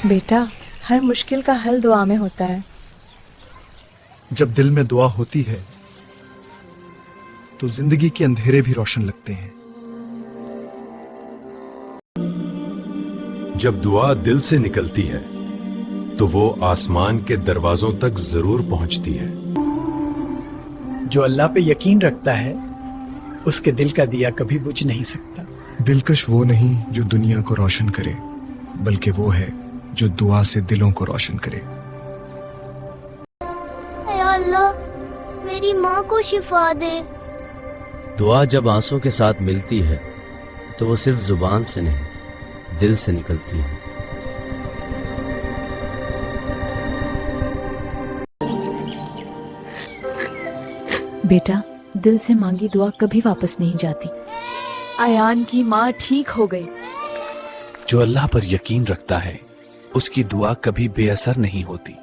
بیٹا ہر مشکل کا حل دعا میں ہوتا ہے. جب دل میں دعا ہوتی ہے تو زندگی کے اندھیرے بھی روشن لگتے ہیں. جب دعا دل سے نکلتی ہے تو وہ آسمان کے دروازوں تک ضرور پہنچتی ہے. جو اللہ پہ یقین رکھتا ہے اس کے دل کا دیا کبھی بجھ نہیں سکتا. دلکش وہ نہیں جو دنیا کو روشن کرے، بلکہ وہ ہے جو دعا سے دلوں کو روشن کرے. اے اللہ میری ماں کو شفا دے. دعا جب آنسوں کے ساتھ ملتی ہے تو وہ صرف زبان سے نہیں دل سے نکلتی ہے. بیٹا دل سے مانگی دعا کبھی واپس نہیں جاتی. ایان کی ماں ٹھیک ہو گئی. جو اللہ پر یقین رکھتا ہے اس کی دعا کبھی بے اثر نہیں ہوتی.